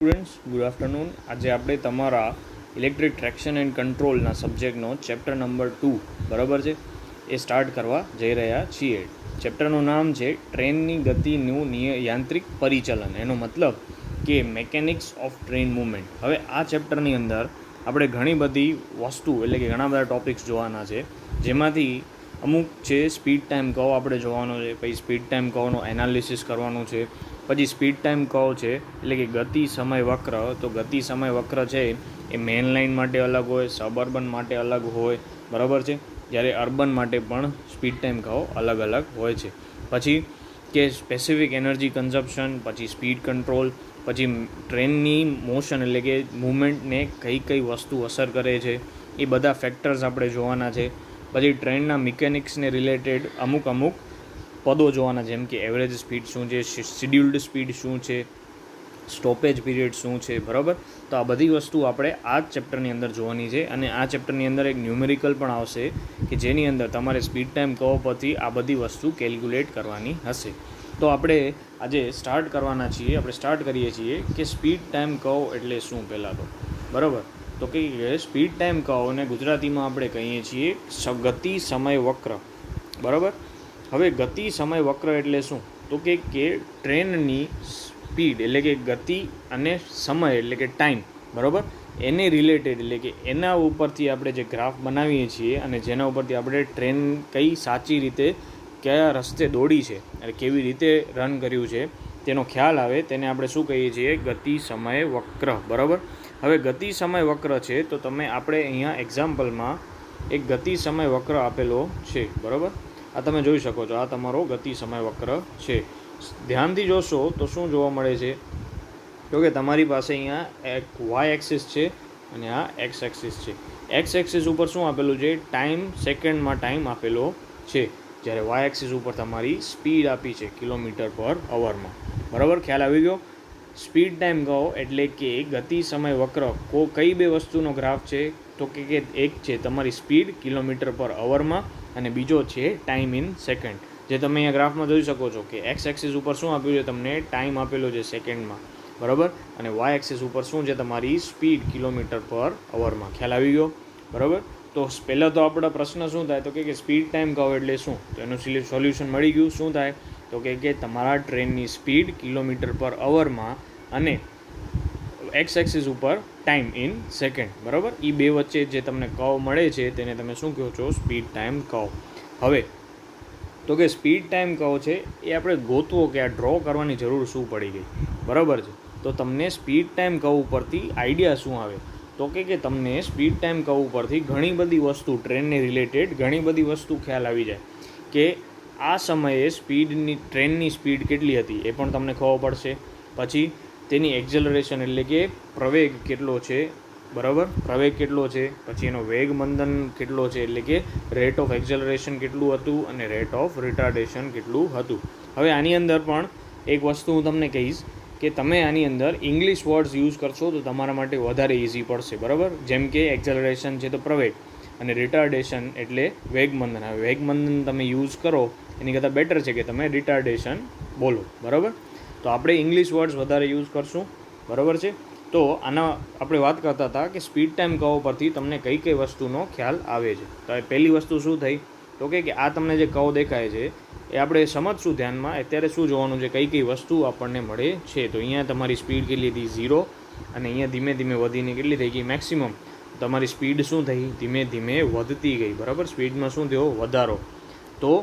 Students, good afternoon. આજે આપણે તમારા ઇલેક્ટ્રિક ટ્રેક્શન એન્ડ કંટ્રોલના સબ્જેક્ટનો ચેપ્ટર નંબર 2 બરાબર છે એ સ્ટાર્ટ કરવા જઈ રહ્યા છીએ. ચેપ્ટરનું નામ છે ટ્રેનની ગતિનું યાંત્રિક પરિચલન. એનો મતલબ કે મેકેનિક્સ ઓફ ટ્રેન મૂવમેન્ટ. હવે આ ચેપ્ટરની અંદર આપણે ઘણી બધી વસ્તુ એટલે કે ઘણા બધા ટૉપિક્સ જોવાના છે, જેમાંથી અમુક છે સ્પીડ ટાઈમ કર્વ આપણે જોવાનો છે, પછી સ્પીડ ટાઈમ કર્વનો એનાલિસિસ કરવાનું છે, પછી સ્પીડ ટાઈમ કર્વ છે એટલે કે ગતિ સમય વક્ર. તો ગતિ સમય વક્ર છે એ મેન લાઇન માટે અલગ હોય, સબઅર્બન માટે અલગ હોય, બરાબર છે, જ્યારે અર્બન માટે પણ સ્પીડ ટાઈમ કર્વ અલગ અલગ હોય છે. પછી કે સ્પેસિફિક એનર્જી કન્ઝપ્શન, પછી સ્પીડ કંટ્રોલ, પછી ટ્રેનની મોશન એટલે કે મૂવમેન્ટને કઈ કઈ વસ્તુ અસર કરે છે એ બધા ફેક્ટર્સ આપણે જોવાના છે. પછી ટ્રેનના મિકેનિક્સને રિલેટેડ અમુક પદો જોવાના, જેમ કે એવરેજ સ્પીડ શું છે, શિડ્યુલ્ડ સ્પીડ શું છે, સ્ટોપેજ પીરિયડ શું છે, બરાબર. તો આ બધી વસ્તુ આપણે આ જ ચેપ્ટરની અંદર જોવાની છે. અને આ ચેપ્ટરની અંદર એક ન્યુમેરિકલ પણ આવશે કે જેની અંદર તમારે સ્પીડ ટાઈમ કર્વ પરથી આ બધી વસ્તુ કેલ્ક્યુલેટ કરવાની હશે. તો આપણે આજે સ્ટાર્ટ કરવાના છીએ. આપણે સ્ટાર્ટ કરીએ છીએ કે સ્પીડ ટાઈમ કર્વ એટલે શું પહેલાં તો, બરાબર. તો કે સ્પીડ ટાઈમ કર્વને ગુજરાતીમાં આપણે કહીએ છીએ ગતિ સમય વક્ર, બરાબર. હવે ગતિ સમય વક્ર એટલે શું? તો કે ટ્રેનની સ્પીડ એટલે કે ગતિ અને સમય એટલે કે ટાઈમ, બરાબર, એને રિલેટેડ એટલે કે એના ઉપરથી આપણે જે ગ્રાફ બનાવીએ છીએ અને જેના ઉપરથી આપણે ટ્રેન કઈ સાચી રીતે કયા રસ્તે દોડી છે અને કેવી રીતે રન કર્યું છે તેનો ખ્યાલ આવે, તેને આપણે શું કહીએ છીએ? ગતિ સમય વક્ર, બરાબર. હવે ગતિ સમય વક્ર છે તો તમે આપણે અહીંયા એક્ઝામ્પલમાં એક ગતિ સમય વક્ર આપેલો છે, બરાબર. આ તમે જોઈ શકો છો, આ તમારો ગતિ સમય વક્ર છે. ધ્યાનથી જોશો તો શું જોવા મળે છે? તો કે તમારી પાસે અહીંયા એક વાય એક્સિસ છે અને આ એક્સ એક્સિસ છે. એક્સ એક્સિસ ઉપર શું આપેલું છે? ટાઈમ, સેકન્ડમાં ટાઈમ આપેલો છે, જ્યારે વાય એક્સિસ ઉપર તમારી સ્પીડ આપી છે કિલોમીટર પર અવરમાં, બરાબર. ખ્યાલ આવી ગયો? સ્પીડ ટાઈમ કહો એટલે કે ગતિ સમય વક્ર કઈ બે વસ્તુનો ગ્રાફ છે? તો કે એક છે તમારી સ્પીડ કિલોમીટર પર અવરમાં અને બીજો છે ટાઈમ ઇન સેકન્ડ. જે તમે અહીંયા ગ્રાફમાં જોઈ શકો છો કે એક્સ એક્સિસ ઉપર શું આપ્યું છે? તમને ટાઈમ આપેલો છે સેકન્ડમાં, બરાબર, અને વાય એક્સિસ ઉપર શું છે? તમારી સ્પીડ કિલોમીટર પર અવરમાં. ખ્યાલ આવી ગયો? બરાબર. તો પહેલાં તો આપણો પ્રશ્ન શું થાય? તો કે સ્પીડ ટાઈમ કહો એટલે શું? તો એનું સોલ્યુશન મળી ગયું. શું થાય? તો કે તમારા ટ્રેનની સ્પીડ કિલોમીટર પર અવરમાં અને એક્સ એક્સિસ ઉપર ટાઈમ ઇન સેકન્ડ, બરાબર. એ બે વચ્ચે જે તમને કર્વ મળે છે તેને તમે શું કહો છો? Speed time curve. હવે તો કે સ્પીડ ટાઈમ કર્વ છે એ આપણે ગોતવો કે આ ડ્રો કરવાની જરૂર શું પડી ગઈ, બરાબર છે. તો તમને સ્પીડ ટાઈમ કર્વ ઉપરથી આઈડિયા શું આવે? તો કે તમને સ્પીડ ટાઈમ કર્વ ઉપરથી ઘણી બધી વસ્તુ ટ્રેનને રિલેટેડ ઘણી બધી વસ્તુ ખ્યાલ આવી જાય કે આ સમયે ટ્રેનની સ્પીડ કેટલી હતી એ પણ તમને ખબર પડશે. પછી તેની એક્ઝલરેશન એટલે કે પ્રવેગ કેટલો છે, બરાબર, પ્રવેગ કેટલો છે, પછી એનો વેગ મંદન કેટલો છે એટલે કે રેટ ઓફ એક્ઝલરેશન કેટલું હતું અને રેટ ઓફ રિટાર્ડેશન કેટલું હતું. હવે આની અંદર પણ એક વસ્તુ હું તમને કહીશ કે તમે આની અંદર ઇંગ્લિશ વર્ડ્સ યુઝ કરશો તો તમારા માટે વધારે ઇઝી પડશે, બરાબર. જેમ કે એક્ઝલરેશન છે તો પ્રવેગ અને રિટાર્ડેશન એટલે વેગમંદન. હવે વેગમંદન તમે યુઝ કરો એની કરતાં બેટર છે કે તમે રિટાર્ડેશન બોલો, બરાબર. તો આપણે ઇંગ્લિશ વર્ડ્સ વધારે યુઝ કરશું, બરાબર છે. તો આના આપણે વાત કરતા હતા કે સ્પીડ ટાઈમ કર્વ પરથી તમને કઈ કઈ વસ્તુનો ખ્યાલ આવે છે. તો પહેલી વસ્તુ શું થઈ? તો કે આ તમને જે કર્વ દેખાય છે એ આપણે સમજશું ધ્યાનમાં. અત્યારે શું જોવાનું છે? કઈ કઈ વસ્તુ આપણને મળે છે. તો અહીંયા તમારી સ્પીડ કેટલી હતી? 0. અને અહીંયા ધીમે ધીમે વધીને કેટલી થઈ ગઈ? મેક્સિમમ. તમારી સ્પીડ શું થઈ? ધીમે ધીમે વધતી ગઈ, બરાબર. સ્પીડમાં શું થયો? વધારો. તો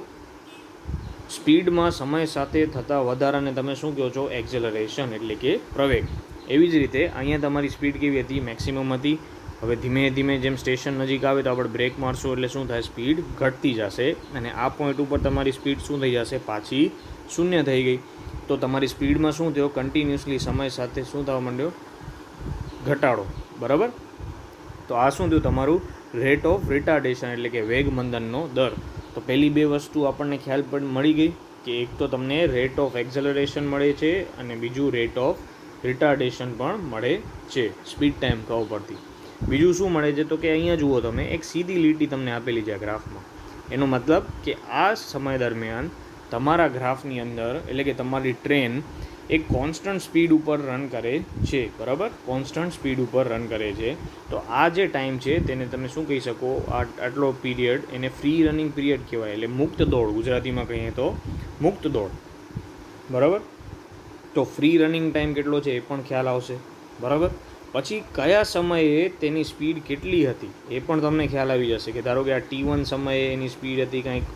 સ્પીડમાં સમય સાથે થતા વધારાને તમે શું કહો છો? એક્ઝલરેશન એટલે કે પ્રવેગ. એવી જ રીતે અહીંયા તમારી સ્પીડ કેવી હતી? મેક્સિમમ હતી. હવે ધીમે ધીમે જેમ સ્ટેશન નજીક આવે તો આપણે બ્રેક મારશું એટલે શું થાય? સ્પીડ ઘટતી જશે અને આ પોઈન્ટ ઉપર તમારી સ્પીડ શું થઈ જશે? પાછી શૂન્ય થઈ ગઈ. તો તમારી સ્પીડમાં શું થયો? કન્ટિન્યુઅસલી સમય સાથે શું થવા માંડ્યો? ઘટાડો, બરાબર. તો આ શું થયું? તમારું રેટ ઓફ રિટાર્ડેશન એટલે કે વેગ મંદનનો દર. તો પહેલી બે વસ્તુ આપણને ખ્યાલ પણ મળી ગઈ કે એક તો તમને રેટ ઓફ એક્ઝલરેશન મળે છે અને બીજું રેટ ઓફ રિટાર્ડેશન પણ મળે છે સ્પીડ ટાઈમ કર્વ પરથી. બીજું શું મળે છે? તો કે અહીંયા જુઓ તમે, એક સીધી લીટી તમને આપેલી છે આ ગ્રાફમાં. એનો મતલબ કે આ સમય દરમિયાન તમારા ગ્રાફની અંદર એટલે કે તમારી ટ્રેન એક કોન્સ્ટન્ટ સ્પીડ ઉપર રન કરે છે, બરાબર, કોન્સ્ટન્ટ સ્પીડ ઉપર રન કરે છે. તો આ જે ટાઈમ છે તેને તમે શું કહી શકો, આટલો પીરિયડ એને ફ્રી રનિંગ પીરિયડ કહેવાય, એટલે મુક્ત દોડ, ગુજરાતીમાં કહીએ તો મુક્ત દોડ, બરાબર. તો ફ્રી રનિંગ ટાઈમ કેટલો છે એ પણ ખ્યાલ આવશે, બરાબર. પછી કયા સમયે તેની સ્પીડ કેટલી હતી એ પણ તમને ખ્યાલ આવી જશે, કે ધારો કે આ T1 સમયે એની સ્પીડ હતી કંઈક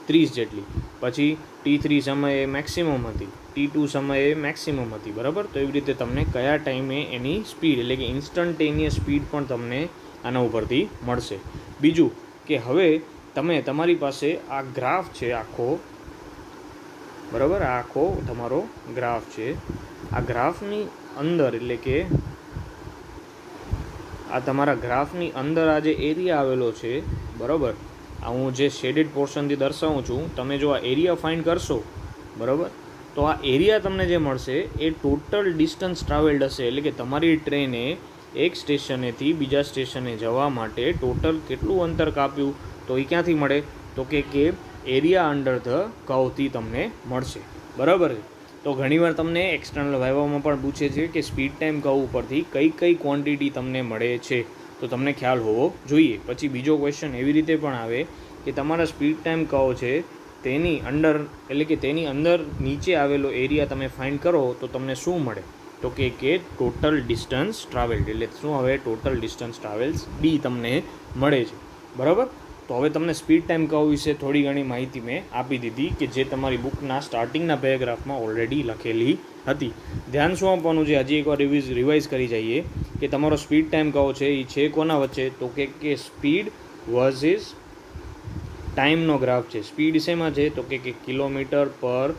30 જેટલી, પછી T3 સમયે મેક્સિમમ હતી, T2 સમયે મેક્સિમમ હતી, બરાબર. તો એવી રીતે તમને કયા ટાઈમે એની સ્પીડ એટલે કે ઇન્સ્ટન્ટેનિયસ સ્પીડ પણ તમને આના ઉપરથી મળશે. બીજું કે હવે તમે તમારી પાસે આ ગ્રાફ છે આખો, બરાબર, આ આખો તમારો ગ્રાફ છે. આ ગ્રાફની અંદર એટલે કે આ તમારા ગ્રાફની અંદર આ જે એરિયા આવેલો છે, બરાબર, આ હું જે શેડેડ પોર્શનથી દર્શાવું છું, તમે જો આ એરિયા ફાઇન્ડ કરશો, બરાબર, તો આ એરિયા તમને જે મળશે એ ટોટલ ડિસ્ટન્સ ટ્રાવેલ્ડ હશે. એટલે કે તમારી ટ્રેને એક સ્ટેશનેથી બીજા સ્ટેશને જવા માટે ટોટલ કેટલું અંતર કાપ્યું, તો એ ક્યાંથી મળે, તો કે એરિયા અંડર ધ કર્વથી તમને મળશે, બરાબર છે. તો ઘણીવાર તમને એક્સટર્નલ વાઇવામાં પણ પૂછે છે કે સ્પીડ ટાઈમ કર્વ ઉપરથી કઈ કઈ ક્વોન્ટિટી તમને મળે છે, તો તમને ખ્યાલ હોવો જોઈએ. પછી બીજો ક્વેશ્ચન એવી રીતે પણ આવે કે તમારા સ્પીડ ટાઈમ કર્વ છે તેની અંડર એટલે કે તેની અંદર નીચે આવેલો એરિયા તમે ફાઇન્ડ કરો તો તમને શું મળે, તો કે ટોટલ ડિસ્ટન્સ ટ્રાવેલ્ડ, એટલે શું હવે ટોટલ ડિસ્ટન્સ ટ્રાવેલ્સ D તમને મળે છે, બરાબર. તો હવે તમને સ્પીડ ટાઈમ કર્વ વિશે થોડી ઘણી માહિતી મેં આપી દીધી કે જે તમારી બુકના સ્ટાર્ટિંગના પેરેગ્રાફમાં ઓલરેડી લખેલી હતી. ધ્યાન શું આપવાનું છે, હજી એકવાર રિવાઇઝ કરી જઈએ કે તમારો સ્પીડ ટાઈમ કર્વ છે એ છે કોના વચ્ચે, તો કે સ્પીડ વર્સિસ ટાઈમનો ગ્રાફ છે. સ્પીડ શેમાં છે, તો કે કિલોમીટર પર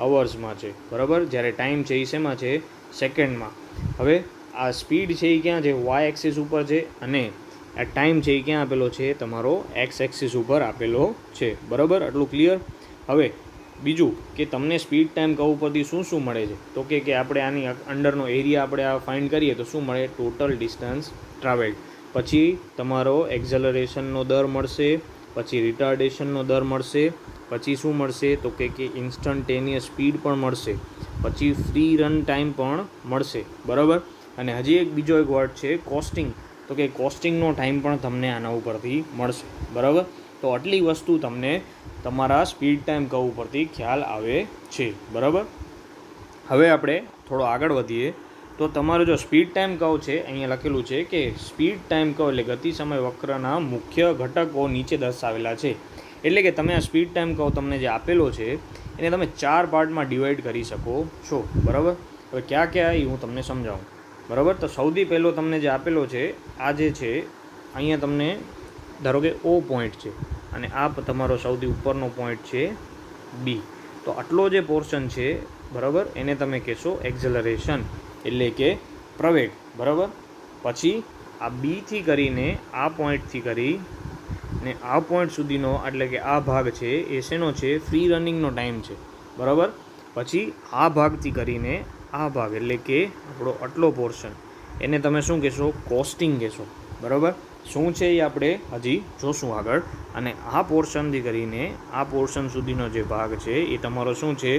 અવર્સમાં છે, બરાબર, જ્યારે ટાઈમ છે એ શેમાં છે, સેકન્ડમાં. હવે આ સ્પીડ છે એ ક્યાં છે, વાય એક્સિસ ઉપર છે, અને આ ટાઈમ છે એ ક્યાં આપેલો છે, તમારો એક્સ એક્સિસ ઉપર આપેલો છે, બરાબર. આટલું ક્લિયર. હવે બીજું કે તમને સ્પીડ ટાઈમ કર્વ ઉપરથી શું શું મળે છે, તો કે આપણે આની અંડરનો એરિયા આપણે આ ફાઇન્ડ કરીએ તો શું મળે, ટોટલ ડિસ્ટન્સ ટ્રાવેલ્ડ. પછી તમારો એક્ઝલરેશનનો દર મળશે, પછી રિટાર્ડેશનનો દર મળશે, પછી શું મળશે, તો કે ઇન્સ્ટન્ટેનિયસ સ્પીડ પણ મળશે, પછી ફ્રી રન ટાઈમ પણ મળશે, બરાબર. અને હજી એક બીજો એક વર્ડ છે કોસ્ટિંગ, તો કે કોસ્ટિંગનો ટાઈમ પણ તમને આના ઉપરથી મળશે, બરાબર. તો આટલી વસ્તુ તમને તમારા સ્પીડ ટાઈમ કર્વ ઉપરથી ખ્યાલ આવે છે, બરાબર. હવે આપણે થોડો આગળ વધીએ તો તમારો જો સ્પીડ ટાઈમ કર્વ છે, અહીંયા લખેલું છે કે સ્પીડ ટાઈમ કર્વ એટલે ગતિ સમય વક્રના મુખ્ય ઘટકો નીચે દર્શાવેલા છે. એટલે કે તમે આ સ્પીડ ટાઈમ કર્વ તમને જે આપેલો છે એને તમે 4 પાર્ટમાં ડિવાઈડ કરી શકો છો, બરાબર. હવે ક્યાં ક્યાં એ હું તમને સમજાવું, બરાબર. તો સૌથી પહેલો તમને જે આપેલો છે આ જે છે અહીંયા તમને ધારો કે O પોઈન્ટ છે અને આ તમારો સૌથી ઉપરનો પોઈન્ટ છે B. તો આટલો જે પોર્શન છે, બરાબર, એને તમે કહેશો એક્ઝલરેશન એટલે કે પ્રવેગ, બરાબર. પછી આ Bથી કરીને આ પોઈન્ટથી કરી ને આ પોઈન્ટ સુધીનો એટલે કે આ ભાગ છે એ શેનો છે, ફ્રી રનિંગનો ટાઈમ છે, બરાબર. પછી આ ભાગથી કરીને આ ભાગ એટલે કે આપણો આટલો પોર્શન એને તમે શું કહેશો, કોસ્ટિંગ કહેશો, બરાબર. શું છે એ આપણે હજી જોશું આગળ. અને આ પોર્શનથી કરીને આ પોર્શન સુધીનો જે ભાગ છે એ તમારો શું છે,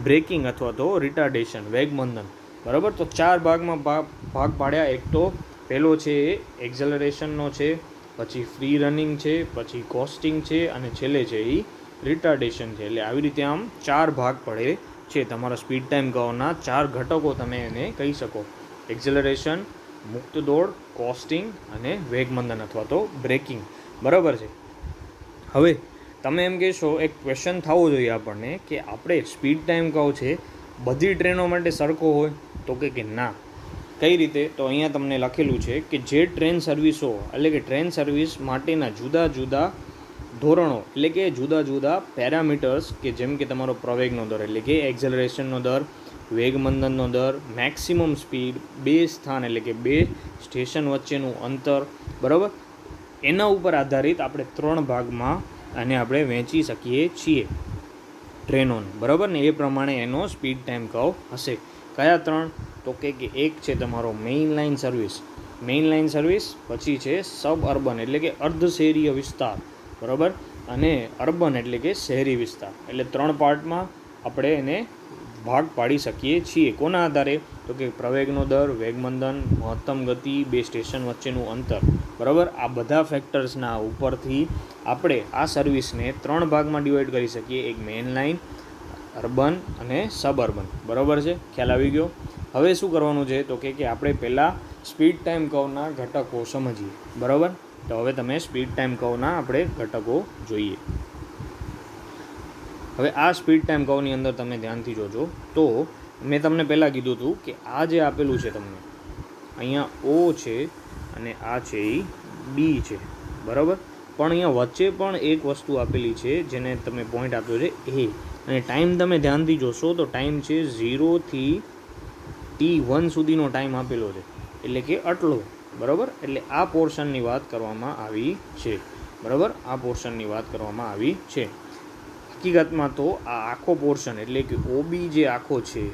બ્રેકિંગ અથવા તો રિટાર્ડેશન, વેગમંદન, બરાબર. તો 4 ભાગમાં ભાગ પાડ્યા. એક તો પહેલો છે એ એક્ઝલરેશનનો છે, પછી ફ્રી રનિંગ છે, પછી કોસ્ટિંગ છે, અને છેલ્લે છે એ રિટાર્ડેશન છે. એટલે આવી રીતે આમ 4 ભાગ પડે છે તમારા સ્પીડ ટાઈમ કર્વના. 4 ઘટકો તમે એને કહી શકો, એક્ઝલરેશન, મુક્ત દોડ, કોસ્ટિંગ અને વેગમંદન અથવા તો બ્રેકિંગ, બરાબર છે. હવે તમે એમ કહેશો, એક ક્વેશ્ચન થવો જોઈએ આપણને કે આપણે સ્પીડ ટાઈમ કર્વ છે બધી ટ્રેનો માટે સરખો હોય, તો કે ના. કઈ રીતે, તો અહીંયા તમને લખેલું છે કે જે ટ્રેન સર્વિસો એટલે કે ટ્રેન સર્વિસ માટેના જુદા જુદા ધોરણો એટલે કે જુદા જુદા પેરામીટર્સ કે જેમ કે તમારો પ્રવેગનો દર એટલે કે એક્ઝલરેશનનો દર, વેગમંદનનો દર, મેક્સિમમ સ્પીડ, 2 સ્થાન એટલે કે 2 સ્ટેશન વચ્ચેનું અંતર, બરાબર, એના ઉપર આધારિત આપણે 3 ભાગમાં અને આપણે વહેંચી શકીએ છીએ ટ્રેનોને, બરાબર ને. એ પ્રમાણે એનો સ્પીડ ટાઈમ કર્વ હશે. કયા 3, તો કે એક છે તમારો મેઇન લાઇન સર્વિસ, પછી છે સબ અર્બન એટલે કે અર્ધ શહેરીય વિસ્તાર, બરાબર, અને અર્બન એટલે કે શહેરી વિસ્તાર. એટલે 3 પાર્ટમાં આપણે એને ભાગ પાડી શકીએ છીએ. કોના આધારે? તો કે પ્રવેગનો દર, વેગમંદન, મહત્તમ ગતિ, બે સ્ટેશન વચ્ચેનું અંતર. બરાબર, આ બધા ફેક્ટર્સના ઉપરથી આપણે આ સર્વિસને 3 ભાગમાં ડિવાઈડ કરી શકીએ. એક મેઇન લાઇન, અર્બન અને સબઅર્બન. બરાબર છે, ખ્યાલ આવી ગયો. હવે શું કરવાનું છે? તો કે આપણે પહેલાં સ્પીડ ટાઈમ કર્વના ઘટકો સમજીએ. બરાબર, તો હવે તમે સ્પીડ ટાઈમ કર્વના આપણે ઘટકો જોઈએ. હવે આ સ્પીડ ટાઈમ કર્વની અંદર તમે ધ્યાનથી જોજો તો મેં તમને પહેલાં કીધું હતું કે આ જે આપેલું છે તમને અહીંયા ઓ છે અને આ છે એ બી છે. બરાબર, પણ અહીંયા વચ્ચે પણ એક વસ્તુ આપેલી છે જેને તમે પોઈન્ટ આપ્યો છે એ, અને ટાઈમ તમે ધ્યાનથી જોશો તો ટાઈમ છે 0 થી T1 સુધીનો ટાઈમ આપેલો છે, એટલે કે આટલો. બરાબર, એટલે આ પોર્શનની વાત કરવામાં આવી છે. બરાબર, આ પોર્શનની વાત કરવામાં આવી છે. હકીકતમાં તો આ આખો પોર્શન એટલે કે ઓબી જે આખો છે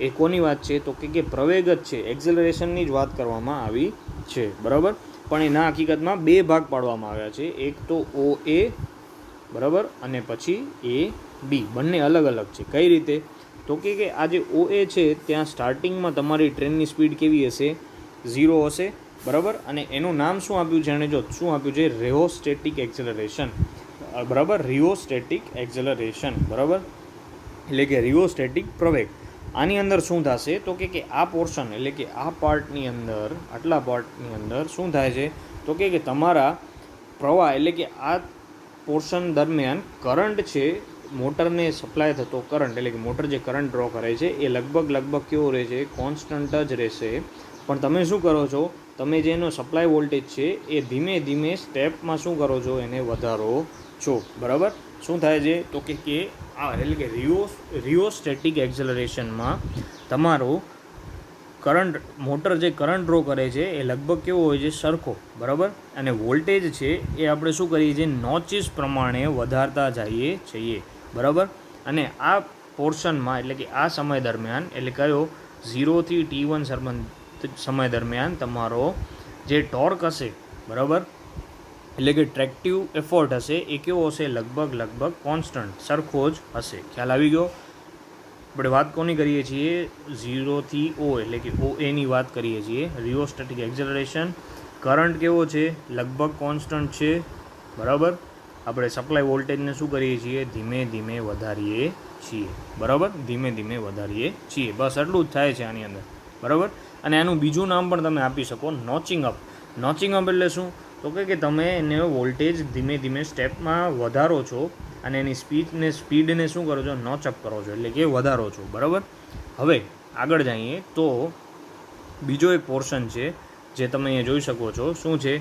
એ કોની વાત છે? તો કે પ્રવેગ જ છે, એક્ઝલરેશનની જ વાત કરવામાં આવી છે. બરાબર, પણ એના હકીકતમાં 2 ભાગ પાડવામાં આવ્યા છે. એક તો ઓ એ, બરાબર, અને પછી એ બી. બંને અલગ અલગ છે. કઈ રીતે? તો કે આ જે ઓ એ છે ત્યાં સ્ટાર્ટિંગમાં તમારી ટ્રેનની સ્પીડ કેવી હશે? 0 હશે. બરાબર, અને એનું નામ શું આપ્યું છે? એણે જો શું આપ્યું છે? રેહોસ્ટેટિક એક્ઝલરેશન. બરાબર, રિયોસ્ટેટિક એક્ઝલરેશન. બરાબર, એટલે કે રિયોસ્ટેટિક પ્રવેગ. આની અંદર શું થશે? તો કે આ પોર્શન એટલે કે આ પાર્ટની અંદર, આટલા પાર્ટની અંદર શું થાય છે? તો કે તમારા પ્રવાહ એટલે કે આ પોર્શન દરમિયાન કરંટ છે, મોટરને સપ્લાય થતો કરંટ એટલે કે મોટર જે કરંટ ડ્રો કરે છે એ લગભગ કેવો રહે છે? કોન્સ્ટન્ટ જ રહેશે. પણ તમે શું કરો છો? તમે જે એનો સપ્લાય વોલ્ટેજ છે એ ધીમે ધીમે સ્ટેપમાં શું કરો છો? એને વધારો છો. બરાબર, શું થાય છે? તો કે આ એટલે કે રિયોસ્ટેટિક એક્ઝલરેશનમાં તમારો કરંટ, મોટર જે કરંટ ડ્રો કરે છે એ લગભગ કેવો હોય છે? સરખો. બરાબર, અને વોલ્ટેજ છે એ આપણે શું કરીએ છીએ? નોચિસ પ્રમાણે વધારતા જઈએ છીએ. બરાબર, અને આ પોર્શનમાં એટલે કે આ સમય દરમિયાન એટલે કયો? 0 થી T1 સમય દરમિયાન તમારો જે ટોર્ક હશે, બરાબર, એટલે કે ટ્રેક્ટિવ એફર્ટ હશે એ કેવો હશે? લગભગ કોન્સ્ટન્ટ, સરખો જ હશે. ખ્યાલ આવી ગયો? આપણે વાત કોની કરીએ છીએ? 0 થી O એટલે કે ઓ એની વાત કરીએ છીએ. રિયોસ્ટેટિક એક્ઝલરેશન. કરંટ કેવો છે? લગભગ કોન્સ્ટન્ટ છે. બરાબર, આપણે સપ્લાય વોલ્ટેજને શું કરીએ છીએ? ધીમે ધીમે વધારીએ છીએ. બરાબર, ધીમે ધીમે વધારીએ છીએ. બસ એટલું જ થાય છે આની અંદર. બરાબર, અને આનું બીજું નામ પણ તમે આપી શકો, નોચિંગ અપ. નોચિંગ અપ એટલે શું? તો કે તમે એને વોલ્ટેજ ધીમે ધીમે સ્ટેપમાં વધારો છો અને એની સ્પીડને શું કરો છો? નોચઅપ કરો છો, એટલે કે વધારો છો. બરાબર, હવે આગળ જઈએ તો બીજો એક પોર્શન છે જે તમે અહીંયા જોઈ શકો છો. શું છે?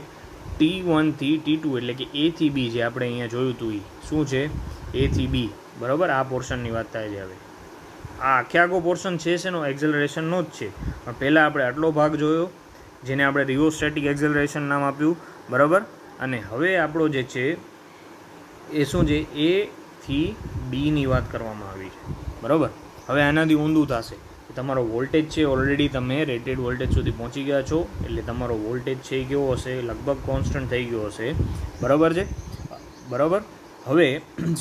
T1 થી T2 એટલે કે એ થી બી જે આપણે અહીંયા જોયું હતું એ શું છે? એ થી બી. બરાબર, આ પોર્શનની વાત થાય છે. હવે આ આખો પોર્શન છે શેનો? એક્ઝલરેશનનો જ છે. પણ પહેલાં આપણે આટલો ભાગ જોયો જેને આપણે રિયોસ્ટેટિક એક્ઝલરેશન નામ આપ્યું. બરાબર, અને હવે આપણો જે છે એ શું છે? એ થી બીની વાત કરવામાં આવી છે. બરાબર, હવે આનાથી ઊંધું થશે. તમારો વોલ્ટેજ છે ઓલરેડી તમે રેટેડ વોલ્ટેજ સુધી પહોંચી ગયા છો, એટલે તમારો વોલ્ટેજ છે એ કેવો હશે? લગભગ કોન્સ્ટન્ટ થઈ ગયો હશે. બરાબર છે. બરાબર, હવે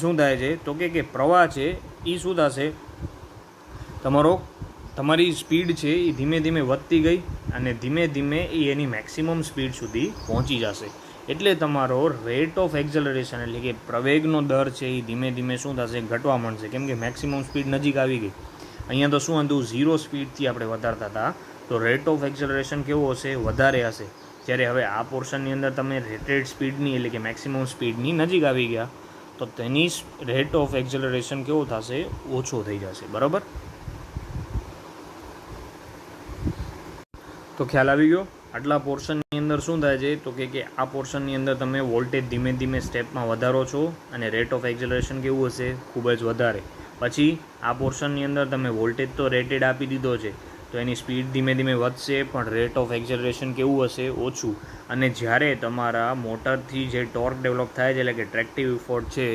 શું થાય છે? તો કે પ્રવાહ છે એ શું થશે? તમારી સ્પીડ છે એ ધીમે ધીમે વધતી ગઈ અને ધીમે ધીમે એ એની મેક્સિમમ સ્પીડ સુધી પહોંચી જશે. એટલે તમારો રેટ ઓફ એક્ઝલરેશન એટલે કે પ્રવેગનો દર છે એ ધીમે ધીમે શું થશે? ઘટવા માંડશે, કેમ કે મેક્સિમમ સ્પીડ નજીક આવી ગઈ. અહીંયા તો શું હતું? 0 સ્પીડથી આપણે વધારતા હતા, તો રેટ ઓફ એક્ઝલરેશન કેવો હશે? વધારે હશે. જ્યારે હવે આ પોર્શનની અંદર તમે રેટેડ સ્પીડની એટલે કે મેક્સિમમ સ્પીડની નજીક આવી ગયા તો તેની રેટ ઓફ એક્ઝલરેશન કેવો થશે? ઓછો થઈ જશે. બરાબર, તો ખ્યાલ આવી ગયો? આટલા પોર્શનની અંદર શું થાય છે? તો કે આ પોર્શનની અંદર તમે વોલ્ટેજ ધીમે ધીમે સ્ટેપમાં વધારો છો અને રેટ ઓફ એક્ઝલરેશન કેવું હશે? ખૂબ જ વધારે. પછી આ પોર્શનની અંદર તમે વોલ્ટેજ તો રેટેડ આપી દીધો છે તો એની સ્પીડ ધીમે ધીમે વધશે, પણ રેટ ઓફ એક્ઝલરેશન કેવું હશે? ઓછું. અને જ્યારે તમારા મોટરથી જે ટોર્ક ડેવલપ થાય છે એટલે કે ટ્રેક્ટિવ એફર્ટ છે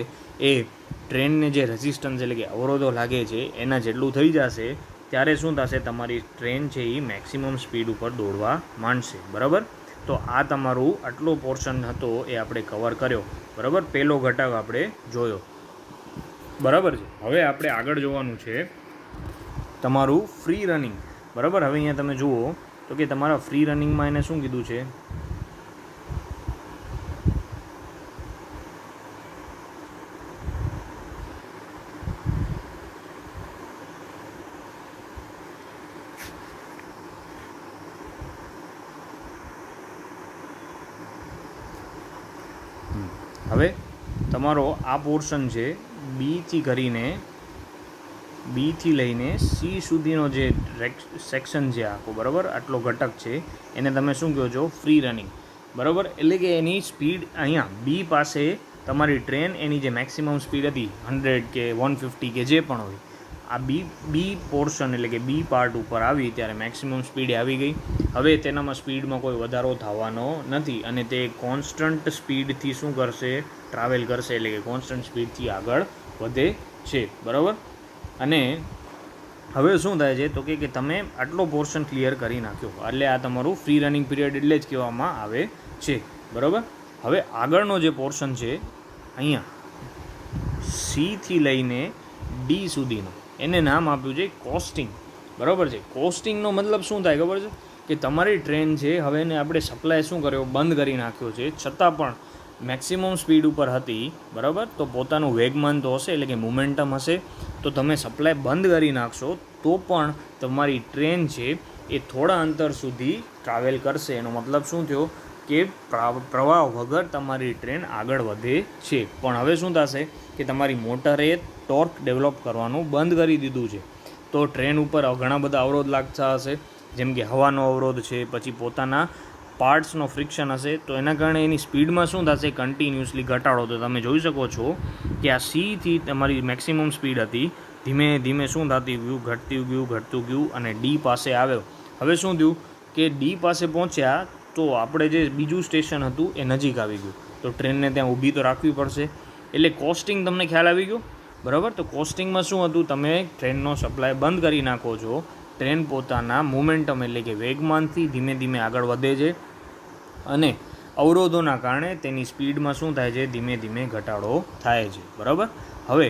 એ ટ્રેનને જે રેઝિસ્ટન્સ એટલે કે અવરોધો લાગે છે એના જેટલું થઈ જશે ત્યારે શું થશે? તમારી ટ્રેન છે એ મેક્સિમમ સ્પીડ ઉપર દોડવા માંડશે. બરાબર, તો આ તમારું આટલો પોર્શન હતો એ આપણે કવર કર્યો. બરાબર, પહેલો ઘટક આપણે જોયો. બરાબર છે. હવે આપણે આગળ જોવાનું છે તમારું ફ્રી રનિંગ, બરાબર. હવે અહીંયા તમે જુઓ તો કે તમારા ફ્રી રનિંગમાં એને શું કીધું છે, હવે તમારો આ પોર્શન છે બીથી લઈને સી સુધીનો જે સેક્શન છે આખો, બરાબર, આટલો ઘટક છે એને તમે શું કહો છો, ફ્રી રનિંગ, બરાબર. એટલે કે એની સ્પીડ અહીંયા બી પાસે તમારી ટ્રેન એની જે મેક્સિમમ સ્પીડ હતી 100 કે 150 કે જે પણ હોય, આ બી પોર્શન એટલે કે બી પાર્ટ ઉપર આવી ત્યારે મેક્સિમમ સ્પીડ આવી ગઈ. હવે તેનામાં સ્પીડમાં કોઈ વધારો થવાનો નથી અને તે કોન્સ્ટન્ટ સ્પીડથી શું કરશે, ટ્રાવેલ કરશે, એટલે કે કોન્સ્ટન્ટ સ્પીડથી આગળ વધે છે, બરાબર. અને હવે શું થાય છે તો કે તમે આટલો પોર્શન ક્લિયર કરી નાખ્યો એટલે આ તમારું ફ્રી રનિંગ પીરિયડ એટલે જ કહેવામાં આવે છે, બરાબર. હવે આગળનો જે પોર્શન છે અહીંયા સીથી લઈને ડી સુધીનો એને નામ આપ્યું છે કોસ્ટિંગ, બરાબર છે. કોસ્ટિંગનો મતલબ શું થાય ખબર છે કે તમારી ટ્રેન છે હવે એને આપણે સપ્લાય શું કર્યો, બંધ કરી નાખ્યો છે, છતાં પણ મેક્સિમમ સ્પીડ ઉપર હતી, બરાબર. તો પોતાનું વેગમાન તો હશે એટલે કે મોમેન્ટમ હશે, તો તમે સપ્લાય બંધ કરી નાખશો તો પણ તમારી ટ્રેન છે એ થોડા અંતર સુધી ટ્રાવેલ કરશે. એનો મતલબ શું થયો કે પ્રવાહ વગર તમારી ટ્રેન આગળ વધે છે. પણ હવે શું થશે કે તમારી મોટરે ટોર્ક ડેવલપ કરવાનું બંધ કરી દીધું છે, તો ટ્રેન ઉપર ઘણા બધા અવરોધ લાગતા હશે, જેમ કે હવાનો અવરોધ છે, પછી પોતાના પાર્ટ્સનો ફ્રિક્શન હશે, તો એના કારણે એની સ્પીડમાં શું થશે, કન્ટિન્યુઅસલી ઘટાડો. તો તમે જોઈ શકો છો કે આ સીથી તમારી મેક્સિમમ સ્પીડ હતી, ધીમે ધીમે શું થતી ઘટતું ગયું અને ડી પાસે આવ્યો. હવે શું થયું કે ડી પાસે પહોંચ્યા તો આપણે જે બીજું સ્ટેશન હતું એ નજીક આવી ગયું, તો ટ્રેનને ત્યાં ઊભી તો રાખવી પડશે. એટલે કોસ્ટિંગ તમને ખ્યાલ આવી ગયો, બરાબર. તો કોસ્ટિંગમાં શું હતું, તમે ટ્રેનનો સપ્લાય બંધ કરી નાખો છો, ટ્રેન પોતાના મોમેન્ટમ એટલે કે વેગમાનથી ધીમે ધીમે આગળ વધે છે અને અવરોધોના કારણે તેની સ્પીડમાં શું થાય છે, ધીમે ધીમે ઘટાડો થાય છે, બરાબર. હવે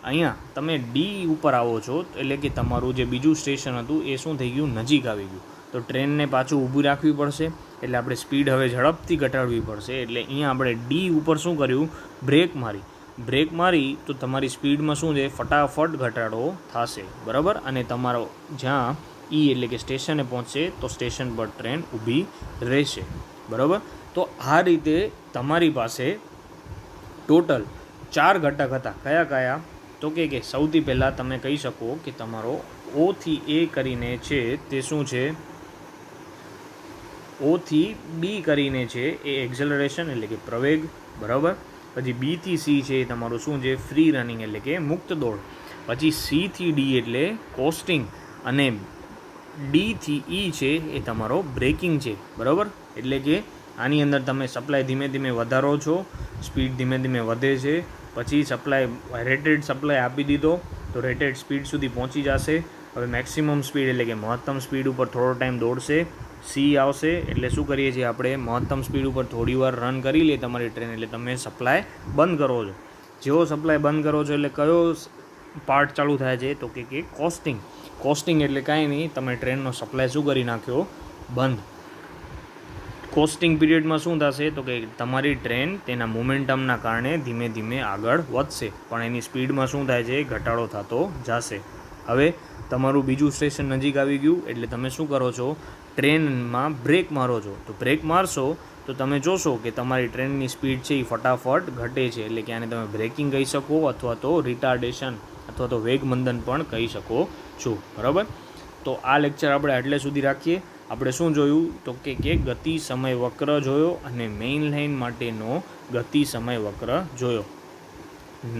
અહીંયા તમે ડી ઉપર આવો છો એટલે કે તમારું જે બીજું સ્ટેશન હતું એ શું થઈ ગયું, નજીક આવી ગયું, તો ટ્રેનને પાછું ઊભી રાખવી પડશે, એટલે આપણે સ્પીડ હવે ઝડપથી ઘટાડવી પડશે. એટલે અહીંયા આપણે ડી ઉપર શું કર્યું, બ્રેક મારી તો તમારી સ્પીડમાં શું છે, ફટાફટ ઘટાડો થશે, બરાબર. અને તમારો જ્યાં ઈ એટલે કે સ્ટેશને પહોંચશે તો સ્ટેશન પર ટ્રેન ઊભી રહેશે, બરાબર. તો આ રીતે તમારી પાસે ટોટલ 4 ઘટક હતા. કયા કયા તો કે સૌથી પહેલાં તમે કહી શકો કે તમારો ઓથી એ કરીને છે તે શું છે, ઓથી બી કરીને છે એ એક્ઝલરેશન એટલે કે પ્રવેગ, બરાબર. પછી બીથી સી છે એ તમારું શું છે, ફ્રી રનિંગ એટલે કે મુક્ત દોડ. પછી સીથી ડી એટલે કોસ્ટિંગ અને ડીથી ઈ છે એ તમારો બ્રેકિંગ છે, બરાબર. એટલે કે આની અંદર તમે સપ્લાય ધીમે ધીમે વધારો છો, સ્પીડ ધીમે ધીમે વધે છે, પછી રેટેડ સપ્લાય આપી દીધો તો રેટેડ સ્પીડ સુધી પહોંચી જશે. હવે મેક્સિમમ સ્પીડ એટલે કે મહત્તમ સ્પીડ ઉપર થોડો ટાઈમ દોડશે, સી આવશે એટલે શું કરીએ છીએ આપણે, મહત્તમ સ્પીડ ઉપર થોડી વાર રન કરી લે તમારી ટ્રેન એટલે તમે સપ્લાય બંધ કરો છો. જેવો સપ્લાય બંધ કરો છો એટલે કયો પાર્ટ ચાલુ થાય છે તો કે કોસ્ટિંગ એટલે કાંઈ નહીં, તમે ટ્રેનનો સપ્લાય શું કરી નાખ્યો, બંધ. કોસ્ટિંગ પીરિયડમાં શું થશે તો કે તમારી ટ્રેન તેના મોમેન્ટમના કારણે ધીમે ધીમે આગળ વધશે, પણ એની સ્પીડમાં શું થાય છે, ઘટાડો થતો જશે. હવે તમારું બીજું સ્ટેશન નજીક આવી ગયું એટલે તમે શું કરો છો, ટ્રેનમાં બ્રેક મારો છો. તો બ્રેક મારશો તો તમે જોશો કે તમારી ટ્રેનની સ્પીડ છે એ ફટાફટ ઘટે છે, એટલે કે આને તમે બ્રેકિંગ કહી શકો અથવા તો રિટાર્ડેશન અથવા તો વેગમંદન પણ કહી શકો છો, બરાબર. તો આ લેક્ચર આપણે એટલે સુધી રાખીએ. આપણે શું જોયું તો કે ગતિ સમય વક્ર જોયો અને મેઇન લાઇન માટેનો ગતિ સમય વક્ર જોયો.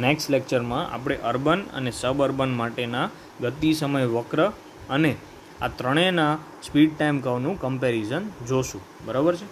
નેક્સ્ટ લેક્ચરમાં આપણે અર્બન અને સબ અર્બન માટેના ગતિ સમય વક્ર અને આ ત્રણેયના સ્પીડ ટાઈમ કર્વનું કમ્પેરિઝન જોશું, બરાબર છે.